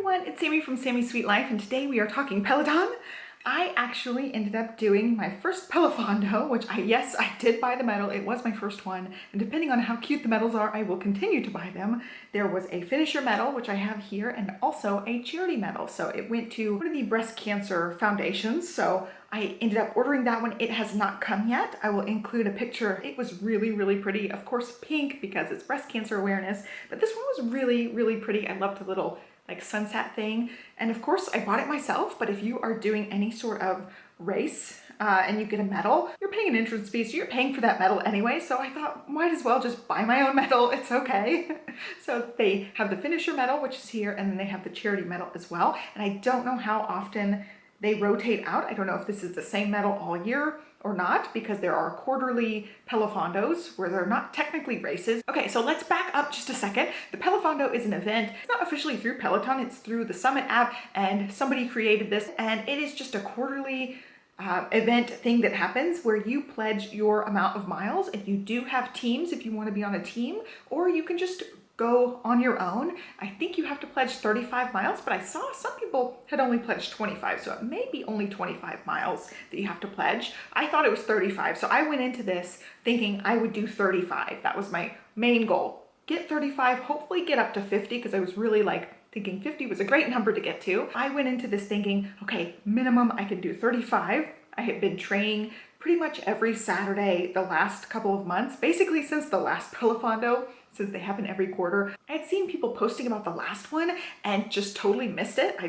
everyone, it's Sami from Sami's Sweet Life, and today we are talking Peloton. I actually ended up doing my first PeloFondo, which yes, I did buy the medal. It was my first one, and depending on how cute the medals are, I will continue to buy them. There was a finisher medal, which I have here, and also a charity medal. So it went to one of the breast cancer foundations. So I ended up ordering that one. It has not come yet. I will include a picture. It was really, really pretty. Of course, pink because it's breast cancer awareness, but this one was really, really pretty. I loved the little like sunset thing. And of course I bought it myself, but if you are doing any sort of race and you get a medal, you're paying an entrance fee, so you're paying for that medal anyway. So I thought, might as well just buy my own medal, it's okay. So they have the finisher medal, which is here, and then they have the charity medal as well. And I don't know how often they rotate out. I don't know if this is the same medal all year or not, because there are quarterly Pelofondos where they're not technically races. Okay, so let's back up just a second. The Telefondo is an event. It's not officially through Peloton, it's through the Summit app, and somebody created this, and it is just a quarterly event thing that happens where you pledge your amount of miles, and you do have teams if you want to be on a team, or you can just go on your own. I think you have to pledge 35 miles, but I saw some people had only pledged 25, so it may be only 25 miles that you have to pledge. I thought it was 35, so I went into this thinking I would do 35. That was my main goal. Get 35, hopefully get up to 50, because I was really like thinking 50 was a great number to get to. I went into this thinking, okay, minimum I can do 35. I had been training pretty much every Saturday the last couple of months, basically since the last Pelofondo, since they happen every quarter. I had seen people posting about the last one and just totally missed it. I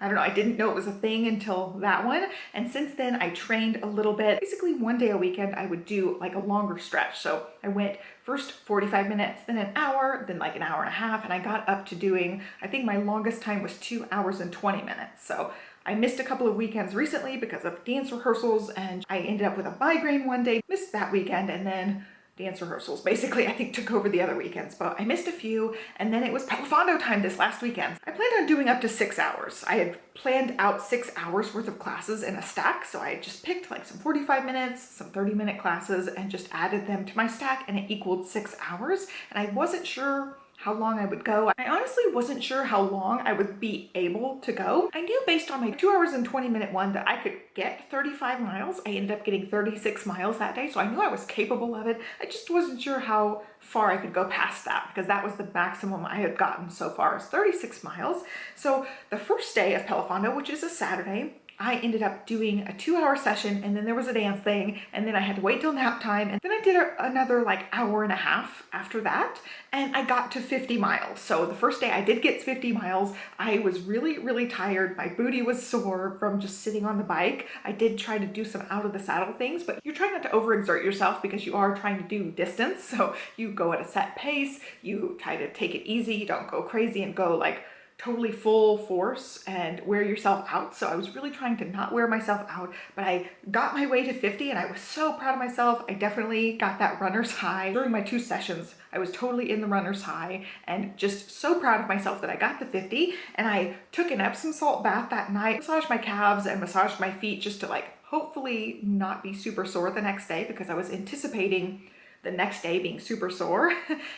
don't know, I didn't know it was a thing until that one. And since then I trained a little bit. Basically one day a weekend I would do like a longer stretch. So I went first 45 minutes, then an hour, then like an hour and a half. And I got up to doing, I think my longest time was 2 hours and 20 minutes. So I missed a couple of weekends recently because of dance rehearsals, and I ended up with a migraine one day, missed that weekend, and then dance rehearsals basically I think took over the other weekends, but I missed a few. And then it was Telefondo time this last weekend. I planned on doing up to 6 hours. I had planned out 6 hours worth of classes in a stack, so I just picked like some 45 minutes, some 30-minute classes, and just added them to my stack, and it equaled 6 hours. And I wasn't sure how long I would go. I honestly wasn't sure how long I would be able to go. I knew based on my 2 hours and 20-minute one that I could get 35 miles. I ended up getting 36 miles that day, so I knew I was capable of it. I just wasn't sure how far I could go past that, because that was the maximum I had gotten so far, is 36 miles. So the first day of Telefondo, which is a Saturday, I ended up doing a 2-hour session, and then there was a dance thing, and then I had to wait till nap time, and then I did another like hour and a half after that, and I got to 50 miles. So the first day I did get 50 miles. I was really, really tired. My booty was sore from just sitting on the bike. I did try to do some out of the saddle things, but you're trying not to overexert yourself because you are trying to do distance. So you go at a set pace, you try to take it easy, you don't go crazy and go like totally full force and wear yourself out. So I was really trying to not wear myself out, but I got my way to 50, and I was so proud of myself. I definitely got that runner's high. During my 2 sessions, I was totally in the runner's high and just so proud of myself that I got the 50. And I took an Epsom salt bath that night, massaged my calves and massaged my feet just to like hopefully not be super sore the next day, because I was anticipating the next day being super sore.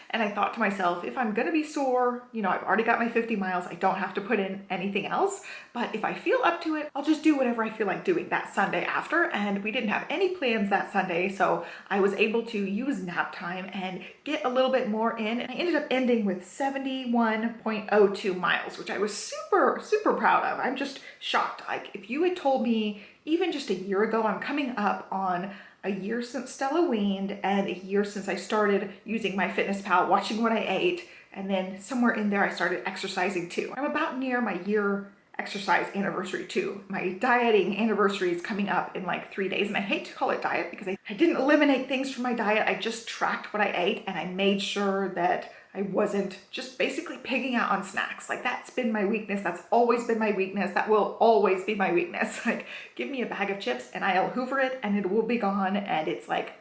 And I thought to myself, if I'm gonna be sore, you know, I've already got my 50 miles, I don't have to put in anything else. But if I feel up to it, I'll just do whatever I feel like doing that Sunday after. And we didn't have any plans that Sunday, so I was able to use nap time and get a little bit more in. And I ended up ending with 71.02 miles, which I was super, super proud of. I'm just shocked. Like if you had told me even just a year ago, I'm coming up on a year since Stella weaned, and a year since I started using MyFitnessPal, watching what I ate, and then somewhere in there I started exercising too. I'm about near my year exercise anniversary too. My dieting anniversary is coming up in like 3 days, and I hate to call it diet because I didn't eliminate things from my diet. I just tracked what I ate, and I made sure that I wasn't just basically pigging out on snacks. Like that's been my weakness. That's always been my weakness. That will always be my weakness. Like give me a bag of chips and I'll hoover it and it will be gone. And it's like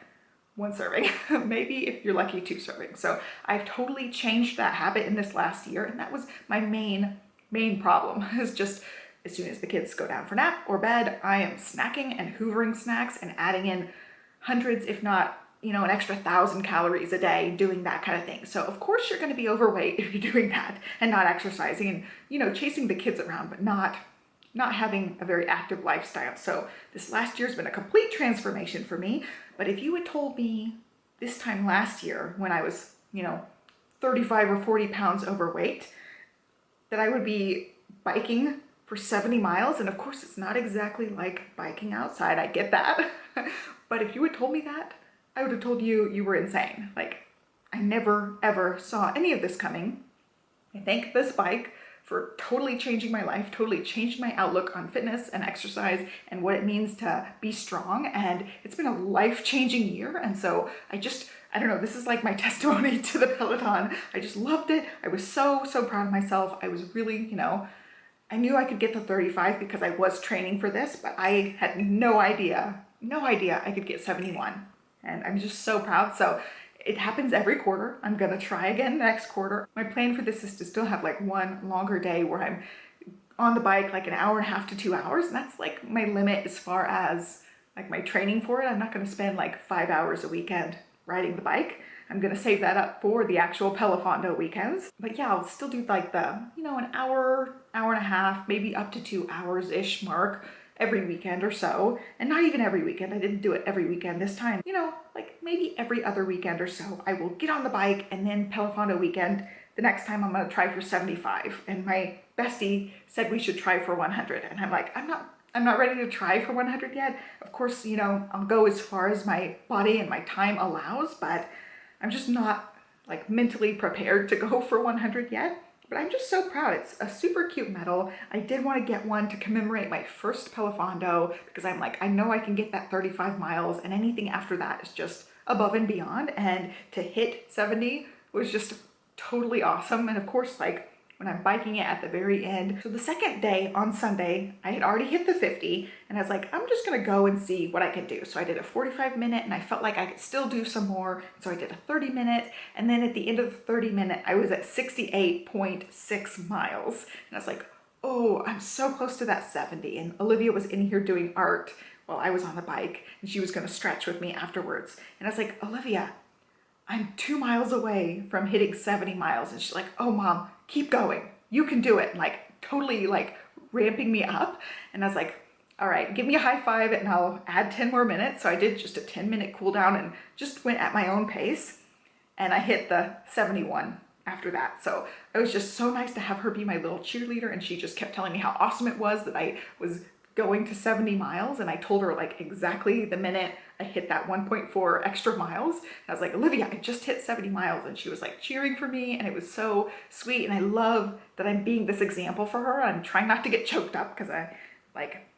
1 serving, maybe if you're lucky 2 servings. So I've totally changed that habit in this last year. And that was my main problem, is just as soon as the kids go down for nap or bed, I am snacking and hoovering snacks and adding in hundreds, if not you know, an extra 1,000 calories a day doing that kind of thing. So of course you're going to be overweight if you're doing that and not exercising and, you know, chasing the kids around, but not having a very active lifestyle. So this last year has been a complete transformation for me. But if you had told me this time last year when I was, you know, 35 or 40 pounds overweight, that I would be biking for 70 miles, and of course it's not exactly like biking outside, I get that. But if you had told me that, I would have told you you were insane. Like, I never ever saw any of this coming. I thank this bike for totally changing my life, totally changed my outlook on fitness and exercise and what it means to be strong. And it's been a life-changing year. And so I don't know, this is like my testimony to the Peloton. I just loved it. I was so proud of myself. I was really, you know, I knew I could get to 35 because I was training for this, but I had no idea I could get 71. And I'm just so proud. So it happens every quarter. I'm gonna try again next quarter. My plan for this is to still have like one longer day where I'm on the bike like an hour and a half to 2 hours. And that's like my limit as far as like my training for it. I'm not gonna spend like 5 hours a weekend riding the bike. I'm gonna save that up for the actual Telefondo weekends. But yeah, I'll still do like the, you know, an hour, hour and a half, maybe up to 2 hours-ish mark every weekend or so. And not even every weekend. I didn't do it every weekend this time. You know, like maybe every other weekend or so, I will get on the bike, and then Telefondo weekend, the next time I'm gonna try for 75. And my bestie said we should try for 100. And I'm like, I'm not ready to try for 100 yet. Of course, you know, I'll go as far as my body and my time allows, but I'm just not like mentally prepared to go for 100 yet. But I'm just so proud. It's a super cute medal. I did want to get one to commemorate my first Telefondo because I'm like, I know I can get that 35 miles, and anything after that is just above and beyond. And to hit 70 was just totally awesome. And of course, like when I'm biking it at the very end. So the second day on Sunday, I had already hit the 50, and I was like, I'm just gonna go and see what I can do. So I did a 45-minute, and I felt like I could still do some more. So I did a 30-minute, and then at the end of the 30-minute, I was at 68.6 miles. And I was like, oh, I'm so close to that 70. And Olivia was in here doing art while I was on the bike, and she was gonna stretch with me afterwards. And I was like, Olivia, I'm 2 miles away from hitting 70 miles. And she's like, oh, Mom, keep going. You can do it. And like totally like ramping me up. And I was like, all right, give me a high five and I'll add 10 more minutes. So I did just a 10-minute cool down and just went at my own pace. And I hit the 71 after that. So it was just so nice to have her be my little cheerleader. And she just kept telling me how awesome it was that I was going to 70 miles. And I told her like exactly the minute I hit that 1.4 extra miles. And I was like, Olivia, I just hit 70 miles. And she was like cheering for me, and it was so sweet. And I love that I'm being this example for her. I'm trying not to get choked up because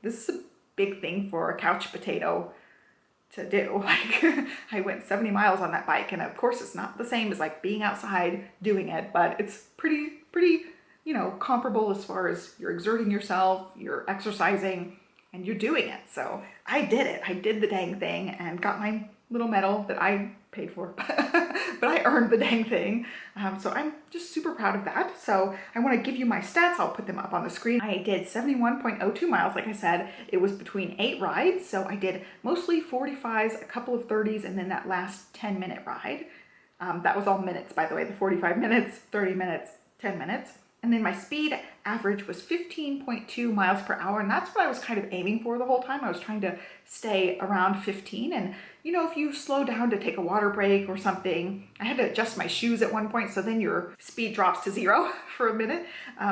this is a big thing for a couch potato to do. Like I went 70 miles on that bike, and of course it's not the same as like being outside doing it, but it's pretty, you know, comparable as far as you're exerting yourself, you're exercising, and you're doing it. So I did it. I did the dang thing and got my little medal that I paid for, but I earned the dang thing. So I'm just super proud of that. So I want to give you my stats. I'll put them up on the screen. I did 71.02 miles. Like I said, it was between 8 rides. So I did mostly 45s, a couple of 30s, and then that last 10-minute ride. That was all minutes, by the way, the 45 minutes, 30 minutes, 10 minutes. And then my speed average was 15.2 miles per hour. And that's what I was kind of aiming for the whole time. I was trying to stay around 15. And, you know, if you slow down to take a water break or something, I had to adjust my shoes at one point. So then your speed drops to 0 for a minute.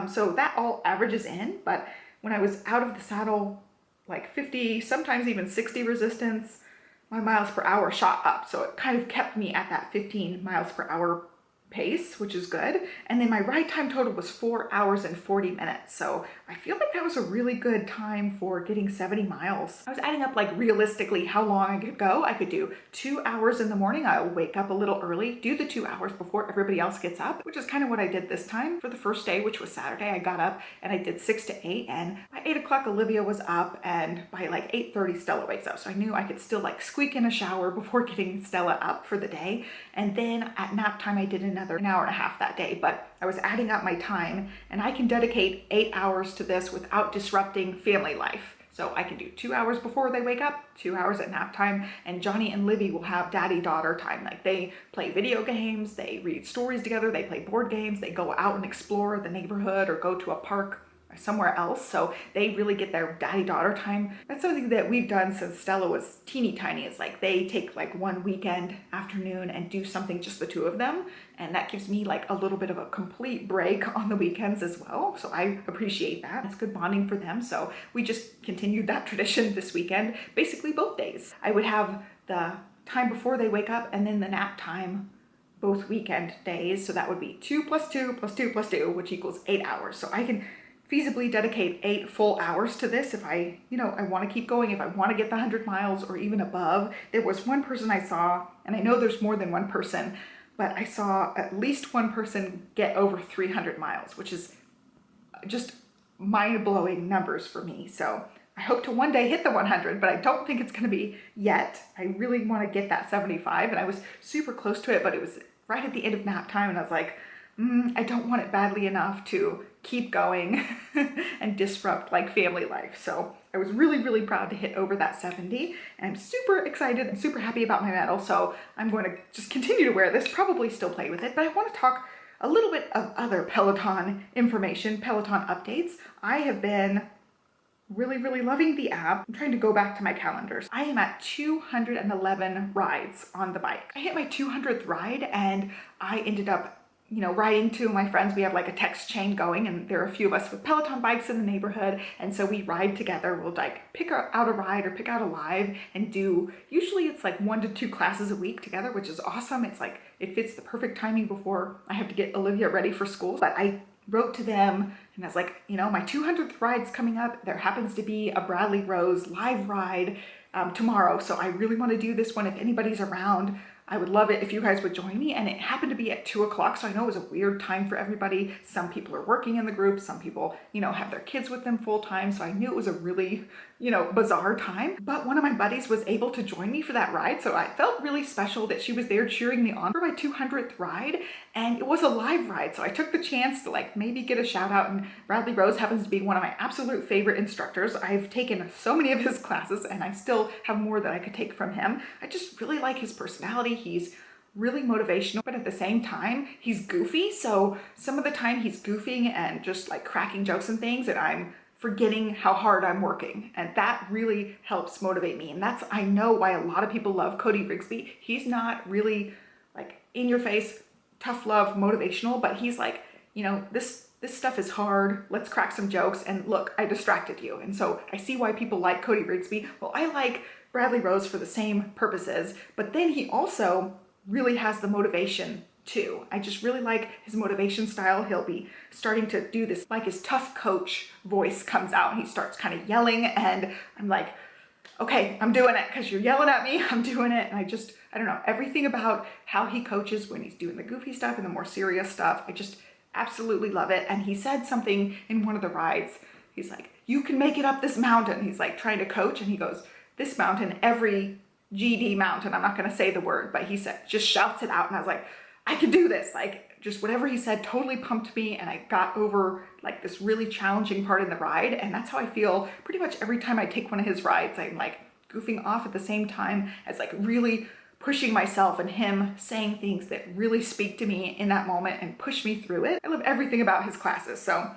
So that all averages in. But when I was out of the saddle, like 50, sometimes even 60 resistance, my miles per hour shot up. So it kind of kept me at that 15 miles per hour pace, which is good. And then my ride time total was 4 hours and 40 minutes. So I feel like that was a really good time for getting 70 miles. I was adding up like realistically how long I could go. I could do 2 hours in the morning. I'll wake up a little early, do the 2 hours before everybody else gets up, which is kind of what I did this time. For the first day, which was Saturday, I got up and I did 6 to 8, and by 8 o'clock Olivia was up, and by like 8:30 Stella wakes up. So I knew I could still like squeak in a shower before getting Stella up for the day. And then at nap time I did an hour and a half that day, but I was adding up my time, and I can dedicate 8 hours to this without disrupting family life. So I can do 2 hours before they wake up, 2 hours at nap time, and Johnny and Livy will have daddy-daughter time. Like they play video games, they read stories together, they play board games, they go out and explore the neighborhood or go to a park or somewhere else. So they really get their daddy-daughter time. That's something that we've done since Stella was teeny tiny. It's like they take like one weekend afternoon and do something, just the two of them. And that gives me like a little bit of a complete break on the weekends as well. So I appreciate that. It's good bonding for them. So we just continued that tradition this weekend, basically both days. I would have the time before they wake up and then the nap time both weekend days. So that would be 2 + 2 + 2 + 2, which equals 8 hours. So I can feasibly dedicate 8 full hours to this if I, I want to keep going, if I want to get the 100 miles or even above. There was one person I saw, and I know there's more than one person, but I saw at least one person get over 300 miles, which is just mind-blowing numbers for me. So I hope to one day hit the 100, but I don't think it's going to be yet. I really want to get that 75, and I was super close to it, but it was right at the end of nap time, and I was like, I don't want it badly enough to keep going and disrupt like family life. So I was really, really proud to hit over that 70, and I'm super excited and super happy about my medal. So I'm going to just continue to wear this, probably still play with it, but I want to talk a little bit of other Peloton information, Peloton updates. I have been really, really loving the app. I'm trying to go back to my calendars. I am at 211 rides on the bike. I hit my 200th ride and I ended up riding two of my friends. We have like a text chain going, and there are a few of us with Peloton bikes in the neighborhood, and so we ride together. We'll like pick out a ride or pick out a live and do, usually it's like 1 to 2 classes a week together, which is awesome. It's like, it fits the perfect timing before I have to get Olivia ready for school. But I wrote to them and I was like, my 200th ride's coming up. There happens to be a Bradley Rose live ride tomorrow, so I really want to do this one. If anybody's around, I would love it if you guys would join me. And it happened to be at 2 o'clock, so I know it was a weird time for everybody. Some people are working in the group, some people, have their kids with them full time, so I knew it was a really, bizarre time. But one of my buddies was able to join me for that ride, so I felt really special that she was there cheering me on for my 200th ride, and it was a live ride, so I took the chance to like maybe get a shout out. And Bradley Rose happens to be one of my absolute favorite instructors. I've taken so many of his classes, and I still have more that I could take from him. I just really like his personality. He's really motivational, but at the same time, he's goofy. So some of the time he's goofing and just like cracking jokes and things, and I'm forgetting how hard I'm working. And that really helps motivate me. And that's, I know, why a lot of people love Cody Rigsby. He's not really like in your face, tough love, motivational, but he's like, this stuff is hard. Let's crack some jokes. And look, I distracted you. And so I see why people like Cody Rigsby. Well, I like Bradley Rose for the same purposes, but then he also really has the motivation too. I just really like his motivation style. He'll be starting to do this, like his tough coach voice comes out and he starts kind of yelling, and I'm like, okay, I'm doing it because you're yelling at me. I'm doing it. And I don't know, everything about how he coaches when he's doing the goofy stuff and the more serious stuff, I just absolutely love it. And he said something in one of the rides. He's like, you can make it up this mountain. He's like trying to coach, and he goes, this mountain, every GD mountain, I'm not going to say the word, but he said, just shouts it out. And I was like, I can do this. Like, just whatever he said totally pumped me, and I got over like this really challenging part in the ride. And that's how I feel pretty much every time I take one of his rides. I'm like goofing off at the same time as like really pushing myself, and him saying things that really speak to me in that moment and push me through it. I love everything about his classes. So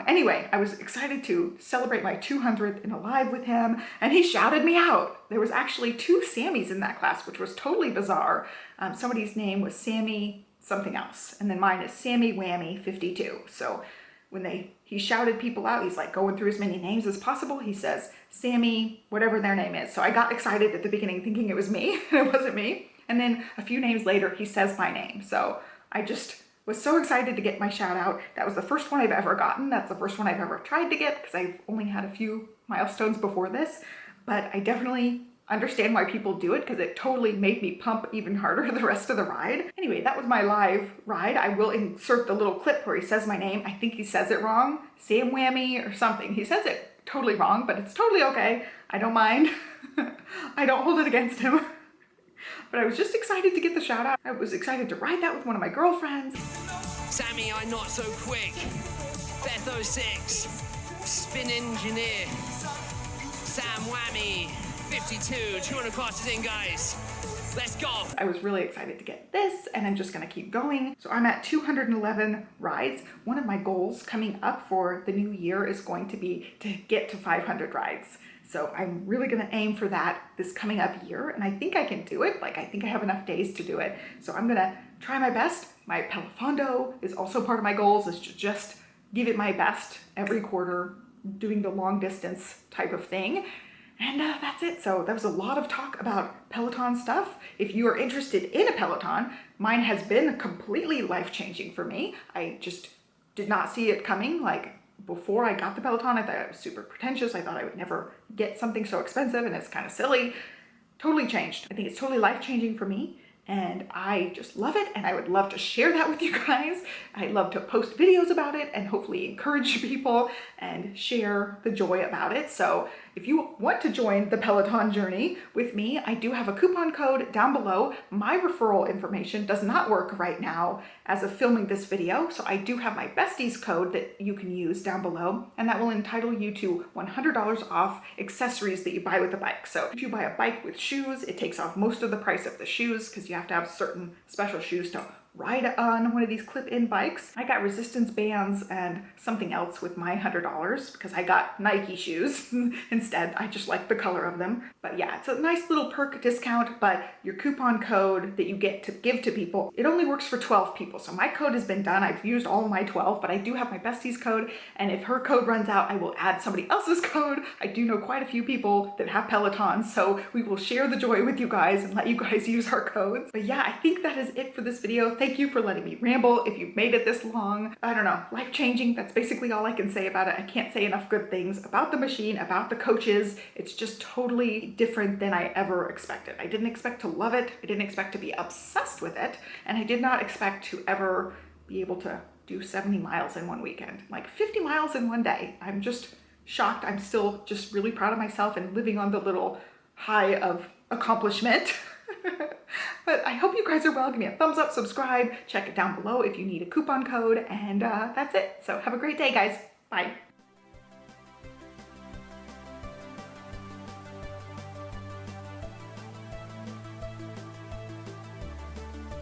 anyway, I was excited to celebrate my 200th in a live with him, and he shouted me out. There was actually 2 Sammys in that class, which was totally bizarre. Somebody's name was Sami something else, and then mine is Sammy Whammy 52. So when he shouted people out, he's like going through as many names as possible. He says, Sammy, whatever their name is. So I got excited at the beginning thinking it was me, and it wasn't me. And then a few names later, he says my name. So I just was so excited to get my shout out. That was the first one I've ever gotten. That's the first one I've ever tried to get, because I've only had a few milestones before this, but I definitely understand why people do it, because it totally made me pump even harder the rest of the ride. Anyway, that was my live ride. I will insert the little clip where he says my name. I think he says it wrong, Sam Whammy or something. He says it totally wrong, but it's totally okay. I don't mind. I don't hold it against him. But I was just excited to get the shout out. I was excited to ride that with one of my girlfriends. Sammy, I'm not so quick. Betho 6, spin engineer. Sam Whammy, 52, 200 classes in, guys. Let's go. I was really excited to get this, and I'm just gonna keep going. So I'm at 211 rides. One of my goals coming up for the new year is going to be to get to 500 rides. So I'm really gonna aim for that this coming up year, and I think I can do it. Like, I think I have enough days to do it. So I'm gonna try my best. My Telefondo is also part of my goals, is to just give it my best every quarter, doing the long distance type of thing. And that's it. So that was a lot of talk about Peloton stuff. If you are interested in a Peloton, mine has been completely life-changing for me. I just did not see it coming. Like, before I got the Peloton, I thought it was super pretentious. I thought I would never get something so expensive, and it's kind of silly. Totally changed. I think it's totally life-changing for me, and I just love it, and I would love to share that with you guys. I'd love to post videos about it and hopefully encourage people and share the joy about it. So if you want to join the Peloton journey with me, I do have a coupon code down below. My referral information does not work right now as of filming this video, so I do have my besties code that you can use down below, and that will entitle you to $100 off accessories that you buy with the bike. So if you buy a bike with shoes, it takes off most of the price of the shoes because you have to have certain special shoes to ride on one of these clip-in bikes. I got resistance bands and something else with my $100 because I got Nike shoes instead. I just like the color of them. But yeah, it's a nice little perk discount, but your coupon code that you get to give to people, it only works for 12 people. So my code has been done. I've used all of my 12, but I do have my bestie's code, and if her code runs out, I will add somebody else's code. I do know quite a few people that have Peloton, so we will share the joy with you guys and let you guys use our codes. But yeah, I think that is it for this video. Thank you for letting me ramble. If you've made it this long, I don't know, life-changing. That's basically all I can say about it. I can't say enough good things about the machine, about the coaches. It's just totally different than I ever expected. I didn't expect to love it. I didn't expect to be obsessed with it. And I did not expect to ever be able to do 70 miles in one weekend, like 50 miles in one day. I'm just shocked. I'm still just really proud of myself and living on the little high of accomplishment. But I hope you guys are well. Give me a thumbs up, subscribe, check it down below if you need a coupon code, and that's it. So have a great day, guys. Bye.